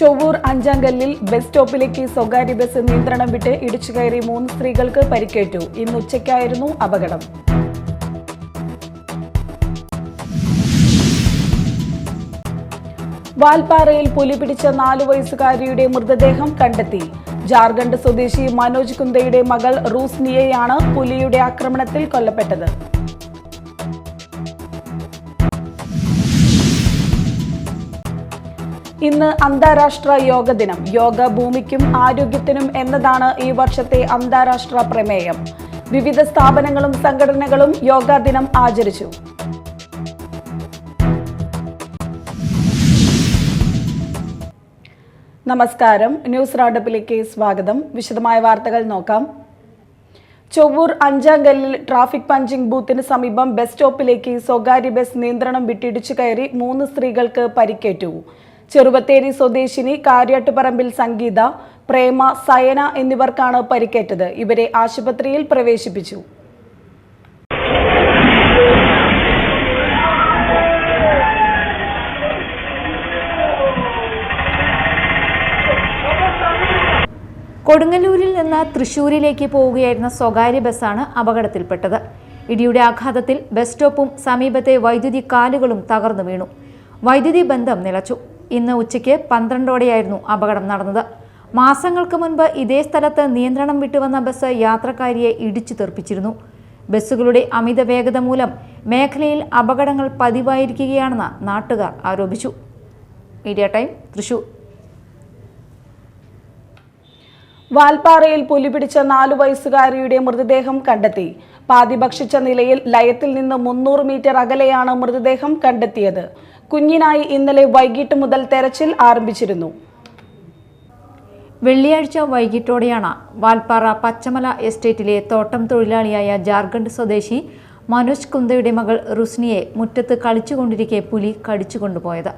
Chovvur അഞ്ചാങ്കല്ലിൽ bus സ്റ്റോപ്പിലേക്ക് സ്വകാര്യ bus നിയന്ത്രണം വിട്ട് ഇടിച്ചുകയറി 3 സ്ത്രീകൾക്ക് പരിക്കേറ്റു. ഇന്ന് ഉച്ചയ്ക്കായിരുന്നു അപകടം. വാൽപ്പാറയിൽ പുലി പിടിച്ച 4 വയസ്സുകാരിയുടെ മൃതദേഹം കണ്ടെത്തി. ജാർഖണ്ഡ് സ്വദേശി മനോജ് കുന്ദയുടെ മകൾ റൂസ്നിയയാണ് പുലിയുടെ ആക്രമണത്തിൽ കൊല്ലപ്പെട്ടത്. ഇന്ന് അന്താരാഷ്ട്ര യോഗ ദിനം. യോഗ ഭൂമിക്കും ആരോഗ്യത്തിനും എന്നതാണ് ഈ വർഷത്തെ അന്താരാഷ്ട്ര പ്രമേയം. വിവിധ സ്ഥാപനങ്ങളും സംഘടനകളും യോഗാ ദിനം ആചരിച്ചു. നമസ്കാരം, ന്യൂസ് റൗണ്ടപ്പിലേക്ക് സ്വാഗതം. വിശദമായ വാർത്തകൾ നോക്കാം. ചൊവ്വൂർ അഞ്ചാങ്കല്ലിൽ ട്രാഫിക് പഞ്ചിംഗ് ബൂത്തിന് സമീപം ബസ് സ്റ്റോപ്പിലേക്ക് സ്വകാര്യ ബസ് നിയന്ത്രണം വിട്ടിടിച്ചു കയറി 3 സ്ത്രീകൾക്ക് പരിക്കേറ്റു. ചെറുബത്തേരി സ്വദേശിനി കാര്യാട്ടുപറമ്പിൽ സംഗീത, പ്രേമ, സയന എന്നിവർക്കാണ് പരിക്കേറ്റത്. ഇവരെ ആശുപത്രിയിൽ പ്രവേശിപ്പിച്ചു. കൊടുങ്ങല്ലൂരിൽ നിന്ന് തൃശൂരിലേക്ക് പോവുകയായിരുന്ന സ്വകാര്യ ബസ്സാണ് അപകടത്തിൽപ്പെട്ടത്. ഇടിയുടെ ആഘാതത്തിൽ ബസ് സ്റ്റോപ്പും സമീപത്തെ വൈദ്യുതി കാലുകളും തകർന്നു വീണു. വൈദ്യുതി ബന്ധം നിലച്ചു. ഇന്ന് ഉച്ചയ്ക്ക് 12ഓടെയായിരുന്നു അപകടം നടന്നത്. മാസങ്ങൾക്ക് മുൻപ് ഇതേ സ്ഥലത്ത് നിയന്ത്രണം വിട്ടുവന്ന ബസ് യാത്രക്കാരിയെ ഇടിച്ചു തെറിപ്പിച്ചിരുന്നു. ബസ്സുകളുടെ അമിത വേഗത മൂലം മേഖലയിൽ അപകടങ്ങൾ പതിവായിരിക്കുകയാണെന്ന് നാട്ടുകാർ ആരോപിച്ചു. Media time, Thrissur. വാൽപ്പാറയിൽ പുലി പിടിച്ച 4 വയസ്സുകാരിയുടെ മൃതദേഹം കണ്ടെത്തി. പാതി ഭക്ഷിച്ച നിലയിൽ ലയത്തിൽ നിന്ന് 300 മീറ്റർ അകലെയാണ് മൃതദേഹം കണ്ടെത്തിയത്. കുഞ്ഞിനായി ഇന്നലെ വൈകിട്ട് മുതൽ തെരച്ചിൽ ആരംഭിച്ചിരുന്നു. വെള്ളിയാഴ്ച വൈകിട്ടോടെയാണ് വാൽപ്പാറ പച്ചമല എസ്റ്റേറ്റിലെ തോട്ടം തൊഴിലാളിയായ ജാർഖണ്ഡ് സ്വദേശി മനോജ് കുന്ദയുടെ മകൾ റുസ്നിയെ മുറ്റത്ത് കളിച്ചുകൊണ്ടിരിക്കെ പുലി കടിച്ചുകൊണ്ടുപോയത്.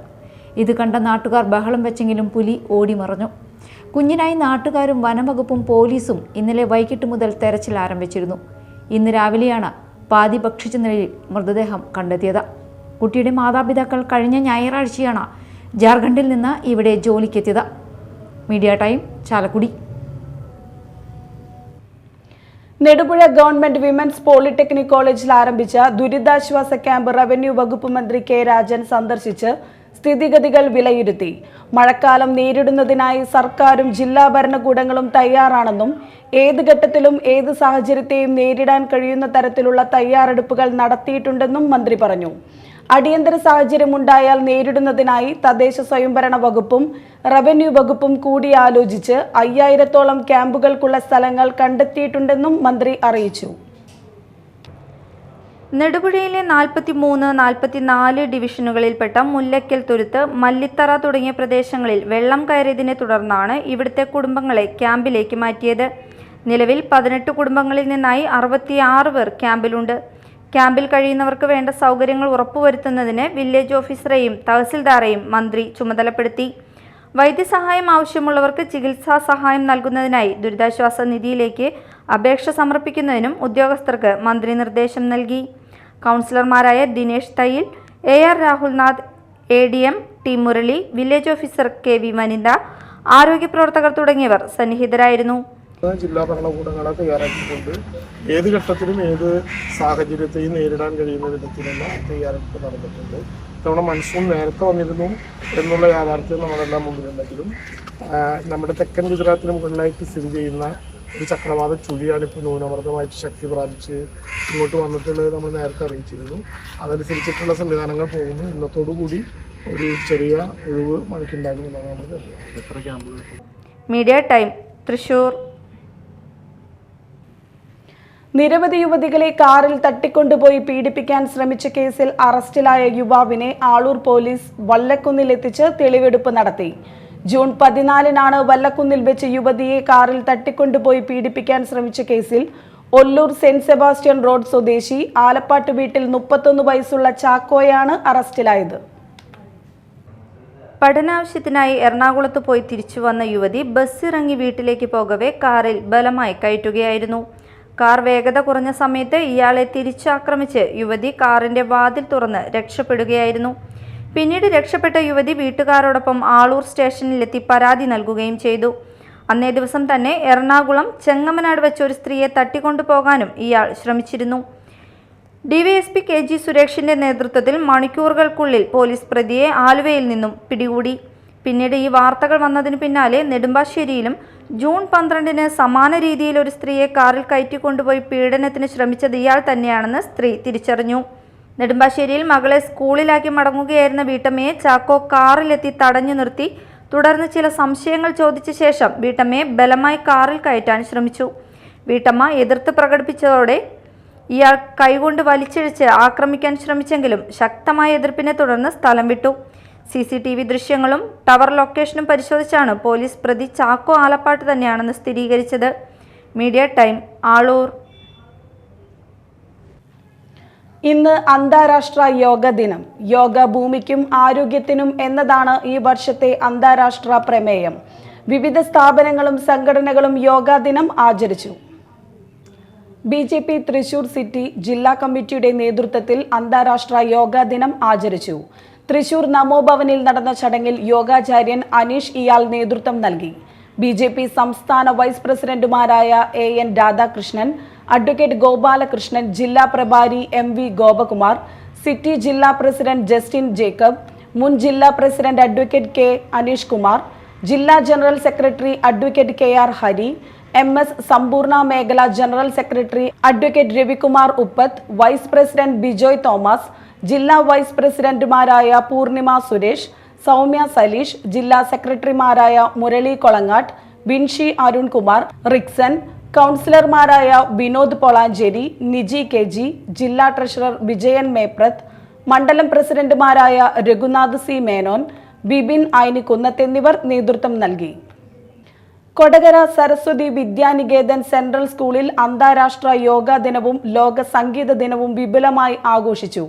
ഇത് കണ്ട നാട്ടുകാർ ബഹളം വെച്ചെങ്കിലും പുലി ഓടിമറഞ്ഞു. കുഞ്ഞിനായി നാട്ടുകാരും വനംവകുപ്പും പോലീസും ഇന്നലെ വൈകിട്ട് മുതൽ തെരച്ചിൽ ആരംഭിച്ചിരുന്നു. ഇന്ന് രാവിലെയാണ് പാതി ഭക്ഷിച്ച നിലയിൽ മൃതദേഹം കണ്ടെത്തിയത്. കുട്ടിയുടെ മാതാപിതാക്കൾ കഴിഞ്ഞ ഞായറാഴ്ചയാണ് ജാർഖണ്ഡിൽ നിന്ന് ഇവിടെ ജോലിക്കെത്തിയത്. Media time, Chalakudy. Nedupuzha government women's polytechnic കോളേജിൽ ആരംഭിച്ച ദുരിതാശ്വാസ ക്യാമ്പ് റവന്യൂ വകുപ്പ് മന്ത്രി കെ രാജൻ സന്ദർശിച്ച് സ്ഥിതിഗതികൾ വിലയിരുത്തി. മഴക്കാലം നേരിടുന്നതിനായി സർക്കാരും ജില്ലാ ഭരണകൂടങ്ങളും തയ്യാറാണെന്നും ഏത് ഘട്ടത്തിലും ഏത് സാഹചര്യത്തെയും നേരിടാൻ കഴിയുന്ന തരത്തിലുള്ള തയ്യാറെടുപ്പുകൾ നടത്തിയിട്ടുണ്ടെന്നും മന്ത്രി പറഞ്ഞു. അടിയന്തര സാഹചര്യമുണ്ടായാൽ നേരിടുന്നതിനായി തദ്ദേശ സ്വയംഭരണ വകുപ്പും റവന്യൂ വകുപ്പും കൂടിയാലോചിച്ച് 5000ഓളം ക്യാമ്പുകൾക്കുള്ള സ്ഥലങ്ങൾ കണ്ടെത്തിയിട്ടുണ്ടെന്നും മന്ത്രി അറിയിച്ചു. നെടുപുഴയിലെ 43, 44 ഡിവിഷനുകളിൽപ്പെട്ട മുല്ലയ്ക്കൽ തുരുത്ത്, മല്ലിത്തറ തുടങ്ങിയ പ്രദേശങ്ങളിൽ വെള്ളം കയറിയതിനെ തുടർന്നാണ് ഇവിടുത്തെ കുടുംബങ്ങളെ ക്യാമ്പിലേക്ക് മാറ്റിയത്. നിലവിൽ 18 കുടുംബങ്ങളിൽ നിന്നായി 66 പേർ ക്യാമ്പിലുണ്ട്. ക്യാമ്പിൽ കഴിയുന്നവർക്ക് വേണ്ട സൗകര്യങ്ങൾ ഉറപ്പുവരുത്തുന്നതിന് വില്ലേജ് ഓഫീസറെയും തഹസിൽദാറെയും മന്ത്രി ചുമതലപ്പെടുത്തി. വൈദ്യസഹായം ആവശ്യമുള്ളവർക്ക് ചികിത്സാ സഹായം നൽകുന്നതിനായി ദുരിതാശ്വാസ നിധിയിലേക്ക് അപേക്ഷ സമർപ്പിക്കുന്നതിനും ഉദ്യോഗസ്ഥർക്ക് മന്ത്രി നിർദ്ദേശം നൽകി. കൗൺസിലർമാരായ Dinesh Thayyil, AR Rahulnath, ADM T Murali, village officer KV Vanitha, ആരോഗ്യ പ്രവർത്തകർ തുടങ്ങിയവർ സന്നിഹിതരായിരുന്നു. ജില്ലാ ഭരണകൂടങ്ങളെ തയ്യാറാക്കിക്കൊണ്ട് ഏത് ഘട്ടത്തിലും ഏത് സാഹചര്യത്തെയും നേരിടാൻ കഴിയുന്ന വിധത്തിലുള്ള തയ്യാറെടുപ്പ് നടന്നിട്ടുണ്ട്. ഇത്തവണ മൺസൂൺ നേരത്തെ വന്നിരുന്നു എന്നുള്ള യാഥാർത്ഥ്യം നമ്മളെല്ലാം മുമ്പിലുണ്ടെങ്കിലും നമ്മുടെ തെക്കൻ ഗുജറാത്തിന് മുകളിലായിട്ട് സ്ഥിതി ചെയ്യുന്ന ഒരു ചക്രവാത ചുഴിയാണ് ഇപ്പോൾ ന്യൂനമർദ്ദമായിട്ട് ശക്തി പ്രാപിച്ച് ഇങ്ങോട്ട് വന്നിട്ടുള്ളത് നമ്മൾ നേരത്തെ അറിയിച്ചിരുന്നു. അതനുസരിച്ചിട്ടുള്ള സംവിധാനങ്ങൾ പോകുന്നു. ഇന്നത്തോടുകൂടി ഒരു ചെറിയ ഒഴിവ് മഴയ്ക്കുണ്ടാകുമെന്നാണ് നമ്മൾ എത്ര ക്യാമ്പുകൾ. Media time, Thrissur. നിരവധി യുവതികളെ കാറിൽ തട്ടിക്കൊണ്ടുപോയി പീഡിപ്പിക്കാൻ ശ്രമിച്ച കേസിൽ അറസ്റ്റിലായ യുവാവിനെ ആളൂർ പോലീസ് വല്ലക്കുന്നിലെത്തിച്ച് തെളിവെടുപ്പ് നടത്തി. ജൂൺ 14-നാണ് വല്ലക്കുന്നിൽ വെച്ച് യുവതിയെ കാറിൽ തട്ടിക്കൊണ്ടുപോയി പീഡിപ്പിക്കാൻ ശ്രമിച്ച കേസിൽ ഒല്ലൂർ സെന്റ് സെബാസ്റ്റ്യൻ റോഡ് സ്വദേശി ആലപ്പാട്ട് വീട്ടിൽ 31 വയസ്സുള്ള ചാക്കോയാണ് അറസ്റ്റിലായത്. പഠനാവശ്യത്തിനായി എറണാകുളത്ത് പോയി തിരിച്ചു വന്ന യുവതി ബസ്സിറങ്ങി വീട്ടിലേക്ക് പോകവെ കാറിൽ ബലമായി കയറ്റുകയായിരുന്നു. കാർ വേഗത കുറഞ്ഞ സമയത്ത് ഇയാളെ തിരിച്ചാക്രമിച്ച് യുവതി കാറിന്റെ വാതിൽ തുറന്ന് രക്ഷപ്പെടുകയായിരുന്നു. പിന്നീട് രക്ഷപ്പെട്ട യുവതി വീട്ടുകാരോടൊപ്പം ആളൂർ സ്റ്റേഷനിലെത്തി പരാതി നൽകുകയും ചെയ്തു. അന്നേ ദിവസം തന്നെ എറണാകുളം ചെങ്ങമനാട് വെച്ച് ഒരു സ്ത്രീയെ തട്ടിക്കൊണ്ടുപോകാനും ഇയാൾ ശ്രമിച്ചിരുന്നു. ഡിവൈഎസ്പി KG സുരേഷിന്റെ നേതൃത്വത്തിൽ മണിക്കൂറുകൾക്കുള്ളിൽ പോലീസ് പ്രതിയെ ആലുവയിൽ നിന്നും പിടികൂടി. പിന്നീട് ഈ വാർത്തകൾ വന്നതിന് പിന്നാലെ നെടുമ്പാശ്ശേരിയിലും ജൂൺ 12-ന് സമാന രീതിയിൽ ഒരു സ്ത്രീയെ കാറിൽ കയറ്റിക്കൊണ്ടുപോയി പീഡനത്തിന് ശ്രമിച്ചത് ഇയാൾ തന്നെയാണെന്ന് സ്ത്രീ തിരിച്ചറിഞ്ഞു. നെടുമ്പാശ്ശേരിയിൽ മകളെ സ്കൂളിലാക്കി മടങ്ങുകയായിരുന്ന വീട്ടമ്മയെ ചാക്കോ കാറിലെത്തി തടഞ്ഞു നിർത്തി. തുടർന്ന് ചില സംശയങ്ങൾ ചോദിച്ച ശേഷം വീട്ടമ്മയെ ബലമായി കാറിൽ കയറ്റാൻ ശ്രമിച്ചു. വീട്ടമ്മ എതിർത്ത് പ്രകടിപ്പിച്ചതോടെ ഇയാൾ കൈകൊണ്ട് വലിച്ചിഴച്ച് ആക്രമിക്കാൻ ശ്രമിച്ചെങ്കിലും ശക്തമായ എതിർപ്പിനെ തുടർന്ന് സ്ഥലം വിട്ടു. CCTV ദൃശ്യങ്ങളും ടവർ ലൊക്കേഷനും പരിശോധിച്ചാണ് പോലീസ് പ്രതി ചാക്കോ ആലപ്പാട്ട് തന്നെയാണെന്ന് സ്ഥിരീകരിച്ചത്. Media time, Aloor. ഇന്ന് അന്താരാഷ്ട്ര യോഗ ദിനം. യോഗ ഭൂമിക്കും ആരോഗ്യത്തിനും എന്നതാണ് ഈ വർഷത്തെ അന്താരാഷ്ട്ര പ്രമേയം. വിവിധ സ്ഥാപനങ്ങളും സംഘടനകളും യോഗാ ദിനം ആചരിച്ചു. BJP തൃശൂർ സിറ്റി ജില്ലാ കമ്മിറ്റിയുടെ നേതൃത്വത്തിൽ അന്താരാഷ്ട്ര യോഗാ ദിനം ആചരിച്ചു. തൃശൂർ നമോഭവനിൽ നടന്ന ചടങ്ങിൽ യോഗാചാര്യൻ അനീഷ് ഇയാൾ നേതൃത്വം നൽകി. BJP സംസ്ഥാന വൈസ് പ്രസിഡന്റുമാരായ AN രാധാകൃഷ്ണൻ, അഡ്വക്കേറ്റ് ഗോപാലകൃഷ്ണൻ, ജില്ലാ പ്രഭാരി MV ഗോപകുമാർ, സിറ്റി ജില്ലാ പ്രസിഡന്റ് ജസ്റ്റിൻ ജേക്കബ്, മുൻ ജില്ലാ president advocate K Aneesh Kumar, ജില്ലാ general secretary advocate KR Hari, MS സമ്പൂർണ്ണ മേഖല general secretary advocate Ravikumar Uppath, vice president Bijoy Thomas, ജില്ലാ വൈസ് പ്രസിഡന്റുമാരായ പൂർണിമ സുരേഷ്, സൗമ്യ സലീഷ്, ജില്ലാ സെക്രട്ടറിമാരായ മുരളി കൊളങ്ങാട്ട്, ബിൻഷി അരുൺകുമാർ, റിക്സൺ, കൗൺസിലർമാരായ വിനോദ് പൊളാഞ്ചേരി, നിജി KG, ജില്ലാ ട്രഷറർ വിജയൻ മേപ്രത്ത്, മണ്ഡലം പ്രസിഡന്റുമാരായ രഘുനാഥ് C മേനോൻ, ബിബിൻ ഐനിക്കുന്നത്ത് എന്നിവർ നേതൃത്വം നൽകി. കൊടകര സരസ്വതി വിദ്യാനികേതൻ സെൻട്രൽ സ്കൂളിൽ അന്താരാഷ്ട്ര യോഗാ ദിനവും ലോക സംഗീത ദിനവും വിപുലമായി ആഘോഷിച്ചു.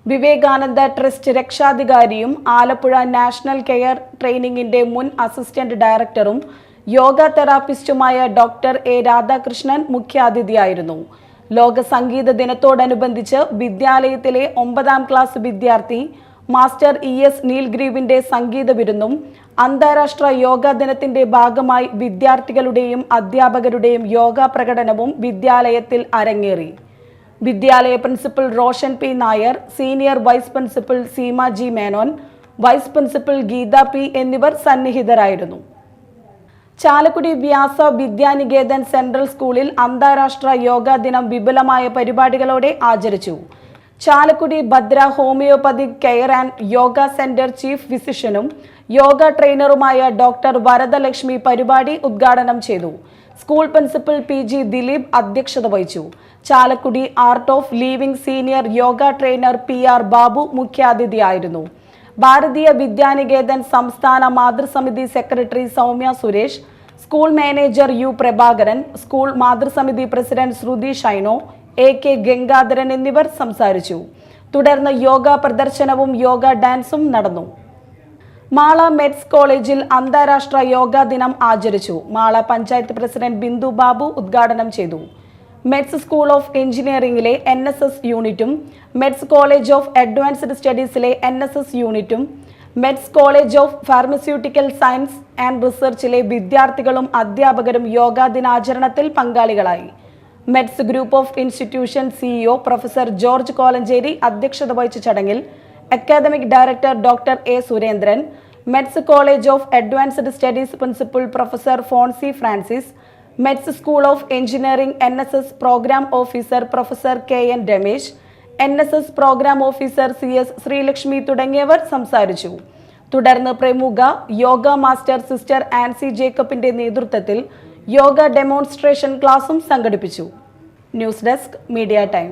വിവേകാനന്ദ ട്രസ്റ്റ് രക്ഷാധികാരിയും ആലപ്പുഴ നാഷണൽ കെയർ ട്രെയിനിങ്ങിന്റെ മുൻ അസിസ്റ്റന്റ് ഡയറക്ടറും യോഗ തെറാപ്പിസ്റ്റുമായ ഡോക്ടർ A രാധാകൃഷ്ണൻ മുഖ്യാതിഥിയായിരുന്നു. ലോക സംഗീത ദിനത്തോടനുബന്ധിച്ച് വിദ്യാലയത്തിലെ 9ാം ക്ലാസ് വിദ്യാർത്ഥി മാസ്റ്റർ ES നീൽഗ്രീവിന്റെ സംഗീത വിരുന്നും അന്താരാഷ്ട്ര യോഗാ ദിനത്തിന്റെ ഭാഗമായി വിദ്യാർത്ഥികളുടെയും അധ്യാപകരുടെയും യോഗാ പ്രകടനവും വിദ്യാലയത്തിൽ അരങ്ങേറി. വിദ്യാലയ principal Roshan P Nair, senior vice principal Seema G Menon, vice principal Geetha P എന്നിവർ സന്നിഹിതരായിരുന്നു. ചാലക്കുടി വ്യാസ വിദ്യാനികേതൻ സെൻട്രൽ സ്കൂളിൽ അന്താരാഷ്ട്ര യോഗാ ദിനം വിപുലമായ പരിപാടികളോടെ ആചരിച്ചു. Chalakudy Bhadra homoeopathic care and yoga centre chief ഫിസിഷ്യനും യോഗ ട്രെയിനറുമായ ഡോക്ടർ വരദലക്ഷ്മി പരിപാടി ഉദ്ഘാടനം ചെയ്തു. സ്കൂൾ പ്രിൻസിപ്പൽ PG ദിലീപ് അധ്യക്ഷത വഹിച്ചു. Chalakudy art of living senior yoga trainer PR Babu മുഖ്യാതിഥിയായിരുന്നു. ഭാരതീയ വിദ്യാനികേതൻ സംസ്ഥാന മാതൃസമിതി secretary Soumya Suresh, school manager U Prabhakaran, school മാതൃസമിതി പ്രസിഡന്റ് ശ്രുതി ഷൈനോ, AK ഗംഗാധരൻ എന്നിവർ സംസാരിച്ചു. തുടർന്ന് യോഗ പ്രദർശനവും യോഗ ഡാൻസും നടന്നു. മാള മെറ്റ്സ് കോളേജിൽ അന്താരാഷ്ട്ര യോഗാ ദിനം ആചരിച്ചു. മാള പഞ്ചായത്ത് പ്രസിഡന്റ് ബിന്ദു ബാബു ഉദ്ഘാടനം ചെയ്തു. മെറ്റ്സ് സ്കൂൾ ഓഫ് എഞ്ചിനീയറിംഗിലെ NSS യൂണിറ്റും മെറ്റ്സ് കോളേജ് ഓഫ് അഡ്വാൻസ്ഡ് സ്റ്റഡീസിലെ NSS യൂണിറ്റും METS college of pharmaceutical science and റിസർച്ചിലെ വിദ്യാർത്ഥികളും അധ്യാപകരും യോഗാ ദിനാചരണത്തിൽ പങ്കാളികളായി. METS group of institution CEO professor George Kolanchery അധ്യക്ഷത വഹിച്ച ചടങ്ങിൽ academic director doctor A Surendran, METS college of advanced studies principal professor Fonsi Francis, METS school of engineering NSS programme officer professor KN Ramesh, NSS programme officer CS Sreelakshmi തുടങ്ങിയവർ സംസാരിച്ചു. തുടർന്ന് പ്രമുഖ യോഗ മാസ്റ്റർ സിസ്റ്റർ ആൻസി ജേക്കബിന്റെ നേതൃത്വത്തിൽ യോഗ ഡെമോൺസ്ട്രേഷൻ ക്ലാസും സംഘടിപ്പിച്ചു. News desk, media time.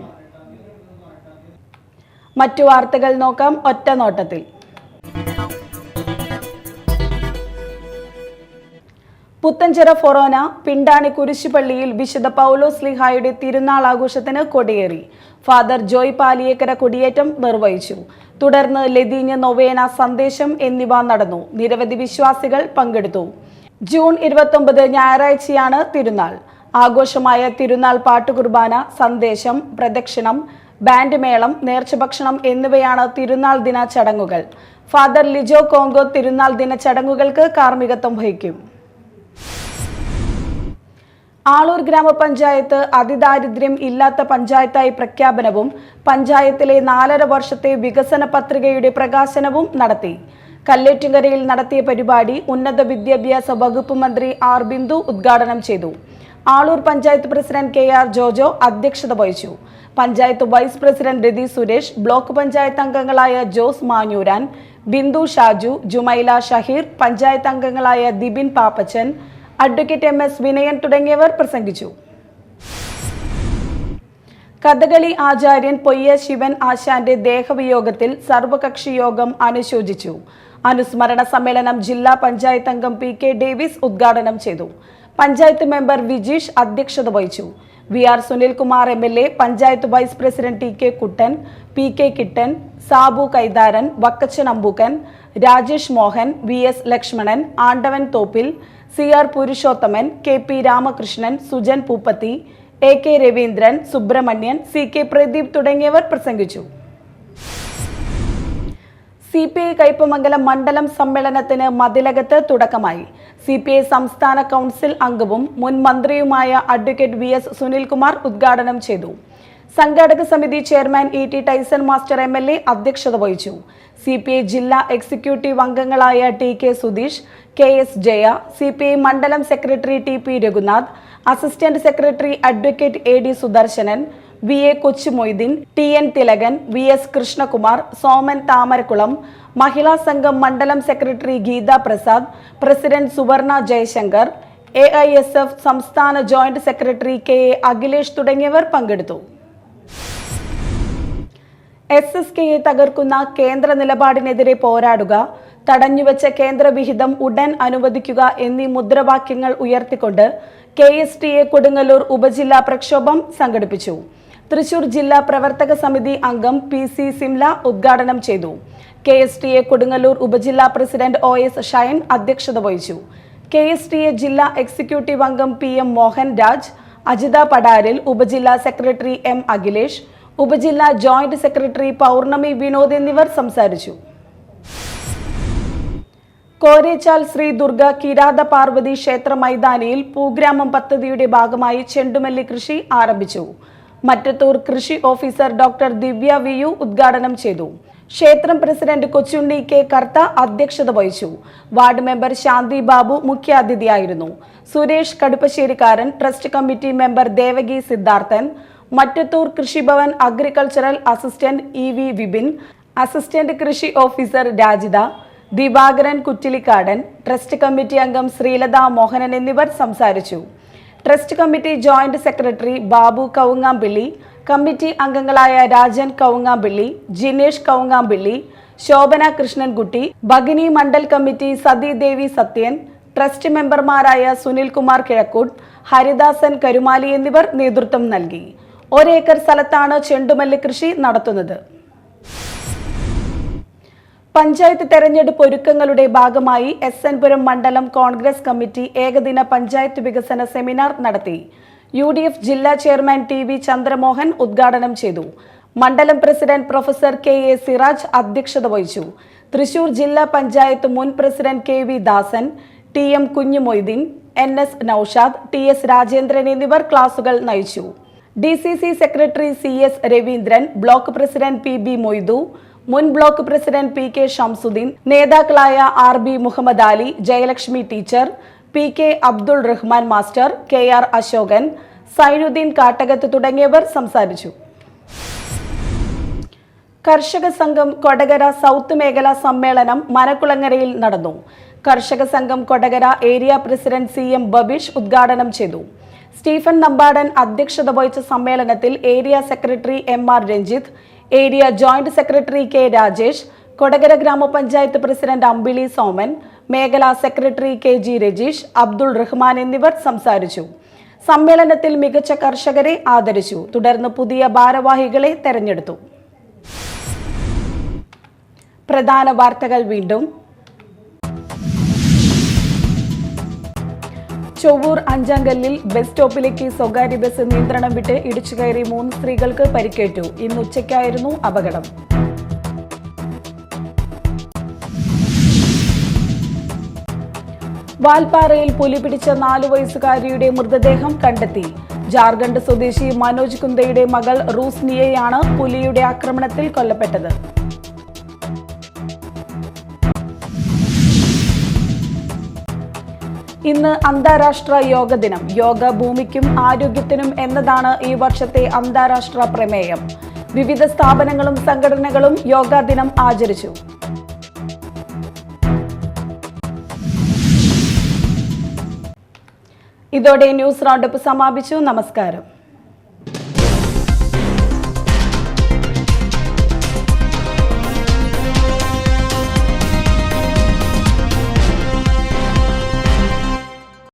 മറ്റു വാർത്തകൾ നോക്കാം ഒറ്റ നോട്ടത്തിൽ. പുത്തഞ്ചിറ ഫൊറോന പിണ്ടാണി കുരിശുപള്ളിയിൽ വിശുദ്ധ പൗലോസ് ശ്ലീഹായുടെ തിരുനാൾ ആഘോഷത്തിന് കൊടിയേറി. ഫാദർ ജോയ് പാലിയേക്കര കൊടിയേറ്റം നിർവഹിച്ചു. തുടർന്ന് ലതീഞ്ഞ നൊവേന, സന്ദേശം എന്നിവ നടന്നു. നിരവധി വിശ്വാസികൾ പങ്കെടുത്തു. ജൂൺ 29 ഞായറാഴ്ചയാണ് തിരുനാൾ. ആഘോഷമായ തിരുനാൾ പാട്ടുകുർബാന, സന്ദേശം, പ്രദക്ഷിണം, ബാൻഡ് മേളം, നേർച്ചഭക്ഷണം എന്നിവയാണ് തിരുനാൾ ദിന ചടങ്ങുകൾ. ഫാദർ ലിജോ കോങ്കോ തിരുനാൾ ദിന ചടങ്ങുകൾക്ക് കാർമ്മികത്വം വഹിക്കും. ആളൂർ ഗ്രാമപഞ്ചായത്ത് അതിദാരിദ്ര്യം ഇല്ലാത്ത പഞ്ചായത്തായി പ്രഖ്യാപനവും പഞ്ചായത്തിലെ 4.5 വർഷത്തെ വികസന പത്രികയുടെ പ്രകാശനവും നടത്തി. കല്ലേറ്റുകരയിൽ നടത്തിയ പരിപാടി ഉന്നത വിദ്യാഭ്യാസ വകുപ്പ് മന്ത്രി ആർ ബിന്ദു ഉദ്ഘാടനം ചെയ്തു. ആളൂർ പഞ്ചായത്ത് പ്രസിഡന്റ് KR ജോജോ അധ്യക്ഷത വഹിച്ചു. പഞ്ചായത്ത് വൈസ് പ്രസിഡന്റ് രതി സുരേഷ്, ബ്ലോക്ക് പഞ്ചായത്ത് അംഗങ്ങളായ ജോസ് മാഞ്ഞൂരാൻ, ബിന്ദു ഷാജു, ജുമൈല ഷഹീർ, പഞ്ചായത്ത് അംഗങ്ങളായ ദിബിൻ പാപ്പച്ചൻ, അഡ്വക്കേറ്റ് MS വിനയൻ തുടങ്ങിയവർ പ്രസംഗിച്ചു. കഥകളി ആചാര്യൻ പൊയ്യ ശിവൻ ആശാന്റെ ദേഹവിയോഗത്തിൽ സർവകക്ഷി യോഗം അനുശോചിച്ചു. അനുസ്മരണ സമ്മേളനം ജില്ലാ പഞ്ചായത്ത് അംഗം PK ഡേവിസ് ഉദ്ഘാടനം ചെയ്തു. പഞ്ചായത്ത് മെമ്പർ വിജീഷ് അധ്യക്ഷത വഹിച്ചു. VR Sunilkumar MLA, panchayat vice president TK Kuttan, PK Kittan, Sabu Kaitharan, Vakkachan Ambookkan, Rajesh Mohan, VS Lakshmanan, Andavan Thoppil, CR Purushothaman, KP Ramakrishnan, Sujan Pooppathi, AK Raveendran, Subramanian, CK Pradeep തുടങ്ങിയവർ പ്രസംഗിച്ചു. CPI കയ്പമംഗലം മണ്ഡലം സമ്മേളനത്തിന് മതിലകത്ത് തുടക്കമായി. CPI സംസ്ഥാന കൗൺസിൽ അംഗവും മുൻ മന്ത്രിയുമായ അഡ്വക്കേറ്റ് VS സുനിൽകുമാർ ഉദ്ഘാടനം ചെയ്തു. സംഘാടക സമിതി chairman ET Tyson master MLA അധ്യക്ഷത വഹിച്ചു. CPI ജില്ലാ എക്സിക്യൂട്ടീവ് അംഗങ്ങളായ TK Sudheesh, KS Jaya, CPI മണ്ഡലം secretary TP Raghunath, assistant secretary advocate AD Sudarsanan, VA Kochumoideen, TN Thilakan, VS Krishnakumar, Soman Thamarakulam, Mahila Sangham മണ്ഡലം secretary Geetha Prasad, president Suvarna Jayasankar, AISF സംസ്ഥാന ജോയിന്റ് സെക്രട്ടറി KA അഖിലേഷ് തുടങ്ങിയവർ പങ്കെടുത്തു. SSKയെ തകർക്കുന്ന കേന്ദ്ര നിലപാടിനെതിരെ പോരാടുക, തടഞ്ഞുവെച്ച കേന്ദ്ര വിഹിതം ഉടൻ അനുവദിക്കുക എന്നീ മുദ്രാവാക്യങ്ങൾ ഉയർത്തിക്കൊണ്ട് KSTA കൊടുങ്ങല്ലൂർ ഉപജില്ലാ പ്രക്ഷോഭം സംഘടിപ്പിച്ചു. തൃശൂർ ജില്ലാ പ്രവർത്തക സമിതി അംഗം PC സിംല ഉദ്ഘാടനം ചെയ്തു. KSTA കൊടുങ്ങല്ലൂർ ഉപജില്ലാ പ്രസിഡന്റ് OS ഷൈൻ അധ്യക്ഷത വഹിച്ചു. KSTA ജില്ലാ എക്സിക്യൂട്ടീവ് അംഗം PM മോഹൻ രാജ്, അജിത പടാരിൽ, ഉപജില്ലാ സെക്രട്ടറി M അഖിലേഷ്, ഉപജില്ലാ ജോയിന്റ് സെക്രട്ടറി പൗർണമി വിനോദ് എന്നിവർ സംസാരിച്ചു. കോരേച്ചാൽ ശ്രീ ദുർഗ കിരാത പാർവതി ക്ഷേത്ര മൈതാനിയിൽ പൂഗ്രാമം പദ്ധതിയുടെ ഭാഗമായി ചെണ്ടുമല്ലി കൃഷി ആരംഭിച്ചു. മറ്റത്തൂർ കൃഷി ഓഫീസർ ഡോക്ടർ ദിവ്യ VU ഉദ്ഘാടനം ചെയ്തു. ക്ഷേത്രം പ്രസിഡന്റ് കൊച്ചുണ്ണി K കർത്ത അധ്യക്ഷത വഹിച്ചു. വാർഡ് മെമ്പർ ശാന്തി ബാബു മുഖ്യാതിഥിയായിരുന്നു. Suresh Kaduppasserikkaran, trust committee member Devaki Siddharthan, Mattathur Krishibhavan agricultural assistant EV Vipin, assistant കൃഷി officer Rajitha, Divakaran Kuttilikkadan, trust committee അംഗം ശ്രീലത മോഹനൻ എന്നിവർ സംസാരിച്ചു. Trust committee joint secretary Babu Kavungampilly, committee അംഗങ്ങളായ രാജൻ കവുങ്ങാമ്പിള്ളി, ജിനേഷ് കവുങ്ങാമ്പിള്ളി, ശോഭന കൃഷ്ണൻകുട്ടി, ഭഗിനി മണ്ഡൽ കമ്മിറ്റി സതീദേവി സത്യൻ, ട്രസ്റ്റ് മെമ്പർമാരായ സുനിൽകുമാർ കിഴക്കൂട്ട്, ഹരിദാസൻ കരുമാലി എന്നിവർ നേതൃത്വം നൽകി. 1 ഏക്കർ സ്ഥലത്താണ് ചെണ്ടുമല്ലി കൃഷി നടത്തുന്നത്. പഞ്ചായത്ത് തെരഞ്ഞെടുപ്പ് ഒരുക്കങ്ങളുടെ ഭാഗമായി SN പുരം മണ്ഡലം കോൺഗ്രസ് കമ്മിറ്റി ഏകദിന പഞ്ചായത്ത് വികസന സെമിനാർ നടത്തി. UDF ജില്ലാ ചെയർമാൻ TV ചന്ദ്രമോഹൻ ഉദ്ഘാടനം ചെയ്തു. മണ്ഡലം പ്രസിഡന്റ് പ്രൊഫസർ KA സിറാജ് അധ്യക്ഷത വഹിച്ചു. തൃശൂർ ജില്ലാ പഞ്ചായത്ത് മുൻ president KV Dasan, TM Kunhumoideen, NS Noushad, TS Rajendran എന്നിവർ ക്ലാസുകൾ നയിച്ചു. DCC secretary CS Raveendran, block president PB Moidu, മുൻ ബ്ലോക്ക് പ്രസിഡന്റ് PK ഷംസുദ്ദീൻ, നേതാക്കളായ RB Muhammad Ali, Jayalakshmi teacher, PK Abdul Rahman master, KR Ashokan, Sainudheen Kattakath തുടങ്ങിയവർ സംസാരിച്ചു. കർഷക സംഘം കൊടകര സൗത്ത് മേഖലാ സമ്മേളനം മനക്കുളങ്ങരയിൽ നടന്നു. കർഷക സംഘം Kodakara area president CM Babeesh ഉദ്ഘാടനം ചെയ്തു. സ്റ്റീഫൻ നമ്പാടൻ അധ്യക്ഷത വഹിച്ച സമ്മേളനത്തിൽ area secretary MR Ranjith, area joint secretary K Rajesh, Kodakara ഗ്രാമപഞ്ചായത്ത് പ്രസിഡന്റ് അമ്പിളി സോമൻ, മേഖലാ സെക്രട്ടറി KG രജീഷ്, അബ്ദുൾ റഹ്മാൻ എന്നിവർ സംസാരിച്ചു. സമ്മേളനത്തിൽ മികച്ച കർഷകരെ ആദരിച്ചു. തുടർന്ന് പുതിയ ഭാരവാഹികളെ തെരഞ്ഞെടുത്തു. പ്രധാന വാർത്തകൾ വീണ്ടും. ചൊവ്വൂർ അഞ്ചാങ്കല്ലിൽ ബസ് സ്റ്റോപ്പിലേക്ക് സ്വകാര്യ ബസ് നിയന്ത്രണം വിട്ട് ഇടിച്ചു കയറി 3 സ്ത്രീകൾക്ക് പരിക്കേറ്റു. ഇന്ന് ഉച്ചയ്ക്കായിരുന്നു അപകടം. വാൽപ്പാറയിൽ പുലി പിടിച്ച 4 വയസ്സുകാരിയുടെ മൃതദേഹം കണ്ടെത്തി. ജാർഖണ്ഡ് സ്വദേശി മനോജ് കുന്ദയുടെ മകൾ റൂസ്നിയയാണ് പുലിയുടെ ആക്രമണത്തിൽ കൊല്ലപ്പെട്ടത്. ഇന്ന് അന്താരാഷ്ട്ര യോഗ ദിനം. യോഗ ഭൂമിക്കും ആരോഗ്യത്തിനും എന്നതാണ് ഈ വർഷത്തെ അന്താരാഷ്ട്ര പ്രമേയം. വിവിധ സ്ഥാപനങ്ങളും സംഘടനകളും യോഗാ ദിനം ആചരിച്ചു. ഇതോടെ ന്യൂസ് റൗണ്ടപ്പ് സമാപിച്ചു. നമസ്കാരം.